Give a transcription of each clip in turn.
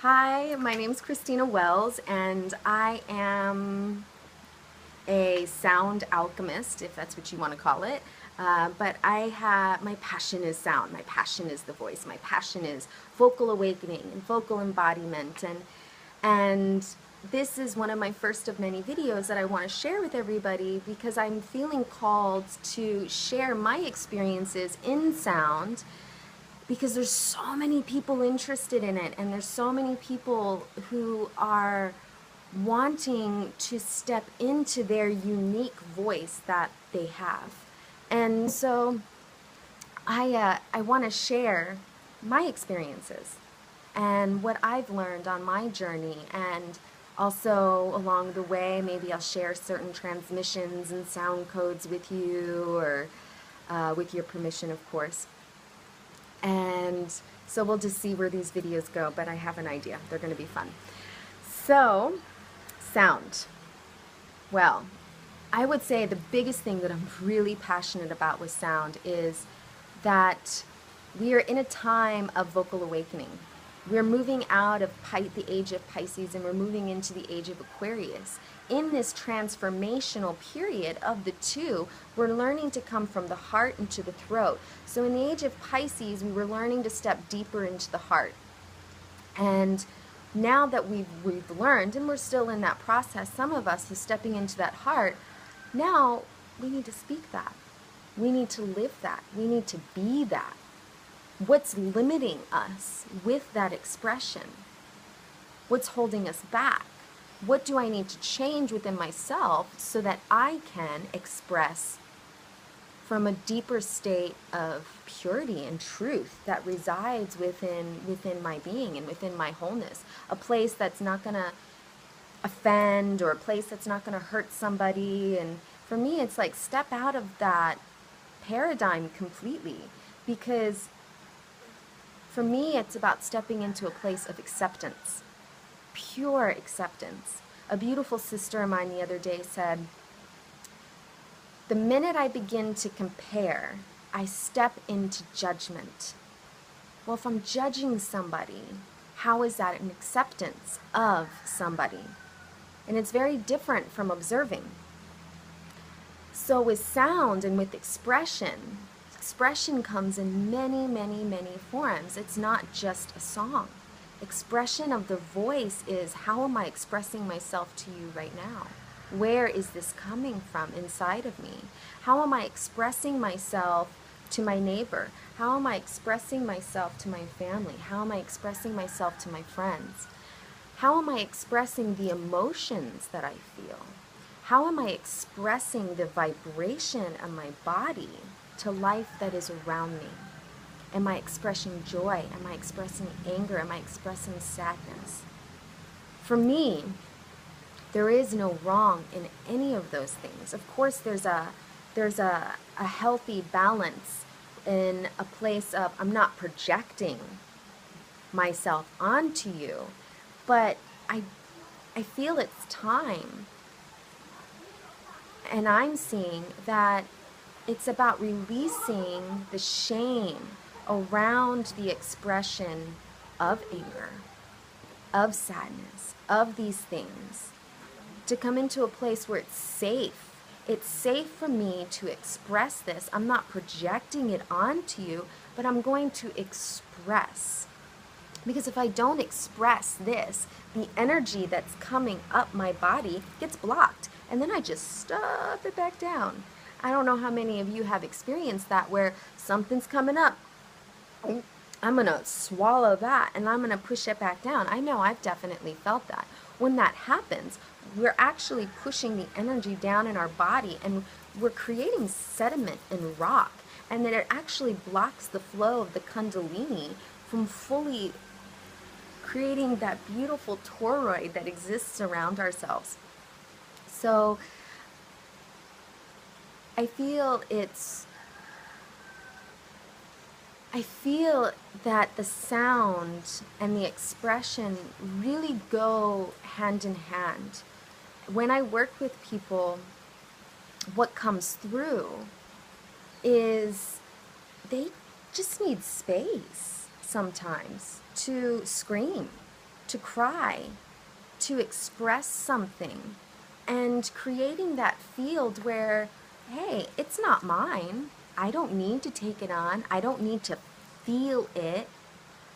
Hi, my name is Christina Wells, and I am a sound alchemist, if that's what you want to call it. But my passion is sound. My passion is the voice. My passion is vocal awakening and vocal embodiment. And this is one of my first of many videos that I want to share with everybody because I'm feeling called to share my experiences in sound because there's so many people interested in it, and there's so many people who are wanting to step into their unique voice that they have. And so I want to share my experiences and what I've learned on my journey, and also along the way maybe I'll share certain transmissions and sound codes with you, or with your permission, of course. And so we'll just see where these videos go, but I have an idea. They're going to be fun. So, sound. Well, I would say the biggest thing that I'm really passionate about with sound is that we are in a time of vocal awakening. We're moving out of the age of Pisces, and we're moving into the age of Aquarius. In this transformational period of the two, we're learning to come from the heart into the throat. So in the age of Pisces, we were learning to step deeper into the heart. And now that we've learned, and we're still in that process, some of us is stepping into that heart, now we need to speak that. We need to live that. We need to be that. What's limiting us with that expression? What's holding us back? What do I need to change within myself so that I can express from a deeper state of purity and truth that resides within my being and within my wholeness? A place that's not going to offend, or a place that's not going to hurt somebody. And for me, it's like step out of that paradigm completely, because for me, it's about stepping into a place of acceptance, pure acceptance. A beautiful sister of mine the other day said, the minute I begin to compare, I step into judgment. Well, if I'm judging somebody, how is that an acceptance of somebody? And it's very different from observing. So with sound and with expression comes in many, many, many forms. It's not just a song. Expression of the voice is, how am I expressing myself to you right now? Where is this coming from inside of me? How am I expressing myself to my neighbor? How am I expressing myself to my family? How am I expressing myself to my friends? How am I expressing the emotions that I feel? How am I expressing the vibration of my body to life that is around me? Am I expressing joy? Am I expressing anger? Am I expressing sadness? For me, there is no wrong in any of those things. Of course, there's a healthy balance in a place of, I'm not projecting myself onto you, but I feel it's time. And I'm seeing that it's about releasing the shame around the expression of anger, of sadness, of these things, to come into a place where it's safe. It's safe for me to express this. I'm not projecting it onto you, but I'm going to express. Because if I don't express this, the energy that's coming up my body gets blocked, and then I just stuff it back down. I don't know how many of you have experienced that, where something's coming up. I'm going to swallow that, and I'm going to push it back down. I know I've definitely felt that. When that happens, we're actually pushing the energy down in our body, and we're creating sediment and rock, and then it actually blocks the flow of the Kundalini from fully creating that beautiful toroid that exists around ourselves. So I feel that the sound and the expression really go hand in hand. When I work with people, what comes through is they just need space sometimes to scream, to cry, to express something, and creating that field where, hey, it's not mine. I don't need to take it on. I don't need to feel it.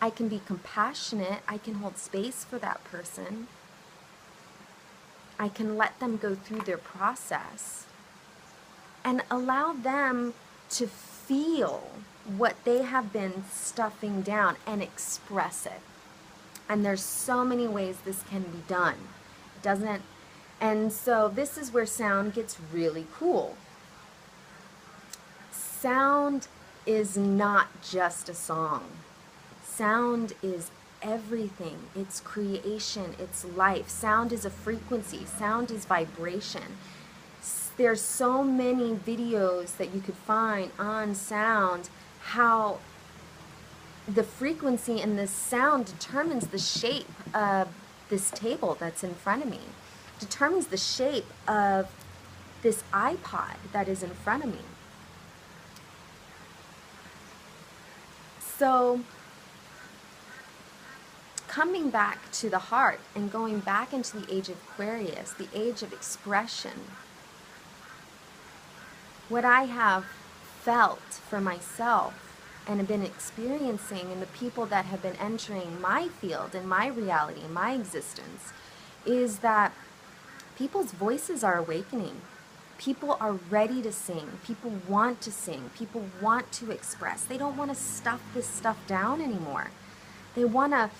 I can be compassionate. I can hold space for that person. I can let them go through their process and allow them to feel what they have been stuffing down and express it. And there's so many ways this can be done. It doesn't, and so this is where sound gets really cool. Sound is not just a song. Sound is everything. It's creation, it's life. Sound is a frequency. Sound is vibration. There's so many videos that you could find on sound, how the frequency and the sound determines the shape of this table that's in front of me, determines the shape of this iPod that is in front of me. So coming back to the heart and going back into the age of Aquarius, the age of expression, what I have felt for myself and have been experiencing in the people that have been entering my field and my reality, my existence, is that people's voices are awakening. People are ready to sing. People want to sing. People want to express. They don't want to stuff this stuff down anymore. They want to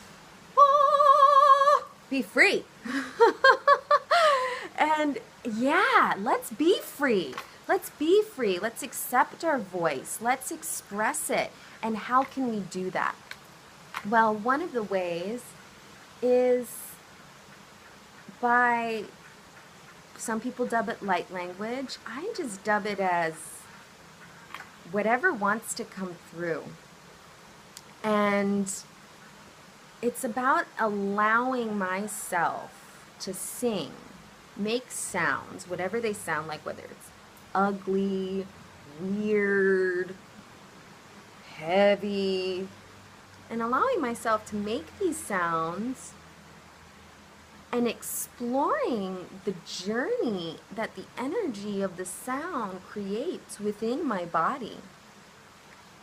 be free. And yeah, let's be free. Let's be free. Let's accept our voice. Let's express it. And how can we do that? Well, one of the ways is by, some people dub it light language. I just dub it as whatever wants to come through. And it's about allowing myself to sing, make sounds, whatever they sound like, whether it's ugly, weird, heavy, and allowing myself to make these sounds and exploring the journey that the energy of the sound creates within my body.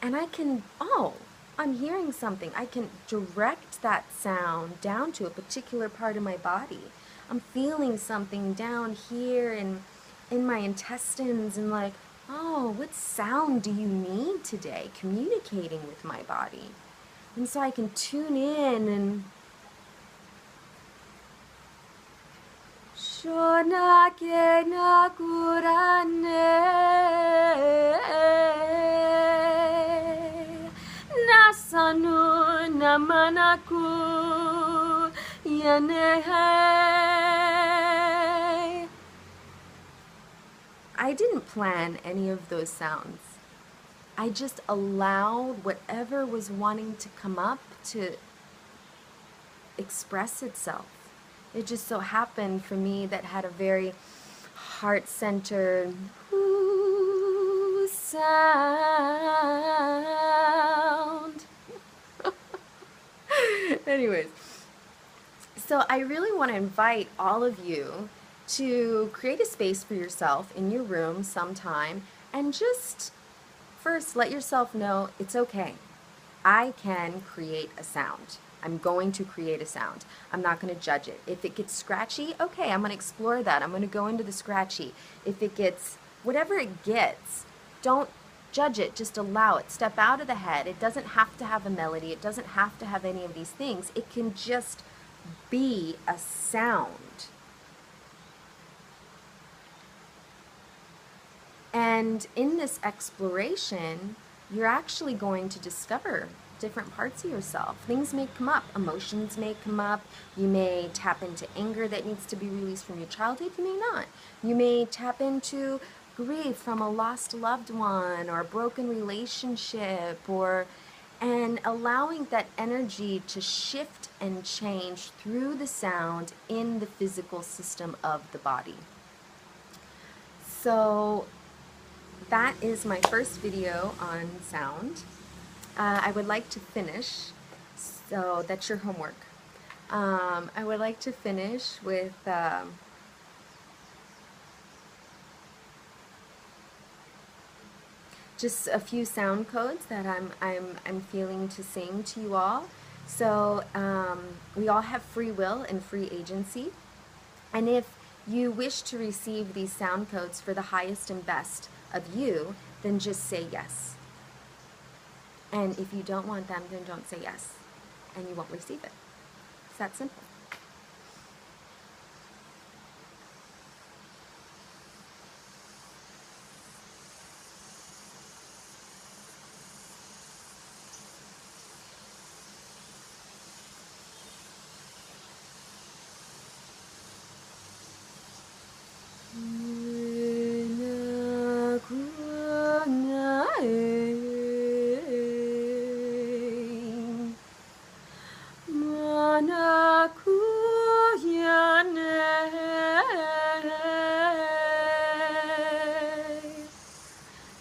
And I can, oh, I'm hearing something. I can direct that sound down to a particular part of my body. I'm feeling something down here in my intestines, and like, oh, what sound do you need today? Communicating with my body. And so I can tune in and Shonake nakurane nasanu namanaku yanehai. I didn't plan any of those sounds. I just allowed whatever was wanting to come up to express itself. It just so happened for me that had a very heart-centered sound. Anyways, so I really want to invite all of you to create a space for yourself in your room sometime and just first let yourself know it's okay. I can create a sound. I'm going to create a sound. I'm not going to judge it. If it gets scratchy, okay, I'm going to explore that. I'm going to go into the scratchy. If it gets, whatever it gets, don't judge it. Just allow it. Step out of the head. It doesn't have to have a melody. It doesn't have to have any of these things. It can just be a sound. And in this exploration, you're actually going to discover different parts of yourself. Things may come up. Emotions may come up. You may tap into anger that needs to be released from your childhood. You may not. You may tap into grief from a lost loved one or a broken relationship, and allowing that energy to shift and change through the sound in the physical system of the body. So that is my first video on sound. I would like to finish, so that's your homework. I would like to finish with just a few sound codes that I'm feeling to sing to you all. So we all have free will and free agency, and if you wish to receive these sound codes for the highest and best of you, then just say yes. And if you don't want them, then don't say yes, and you won't receive it. It's that simple.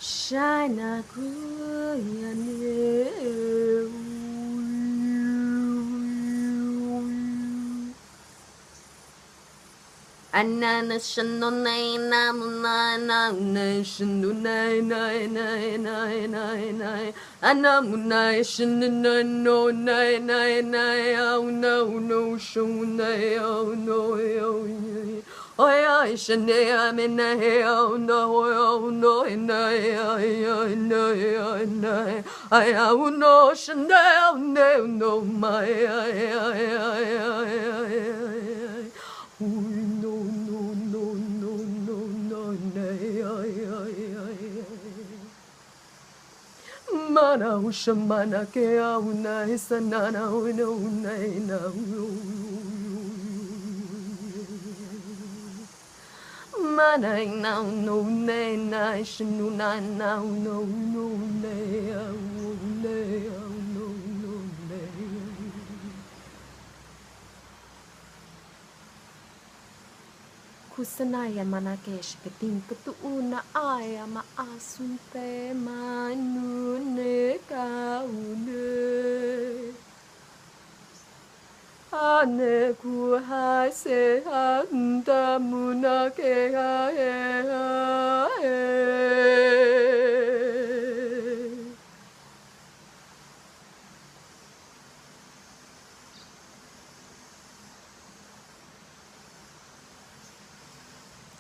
Shana Anana shano nai namu nai nai shanu nai nai nai nai nai nai Anamu nai shanu nai no nai nai nai oh no no shanu nai oh no oh oh I shane I'm in a oh no nai I nai I oh no shane no no my Mana ushamana ke auna sanana no na Mana no na shinu na no Kusanaya manakesh kating katuuna aya maasunte manune kaune Ane kuhase anda munake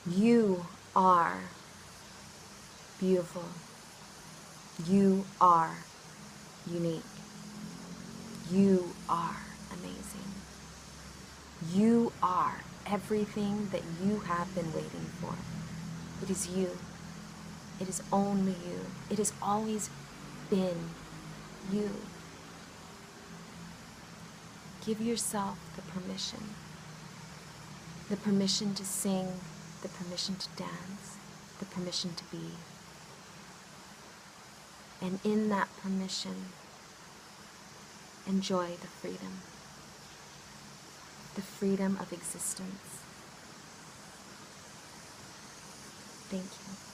You are beautiful. You are unique. You are amazing. You are everything that you have been waiting for. It is you. It is only you. It has always been you. Give yourself the permission to sing, the permission to dance, the permission to be. And in that permission, enjoy the freedom of existence. Thank you.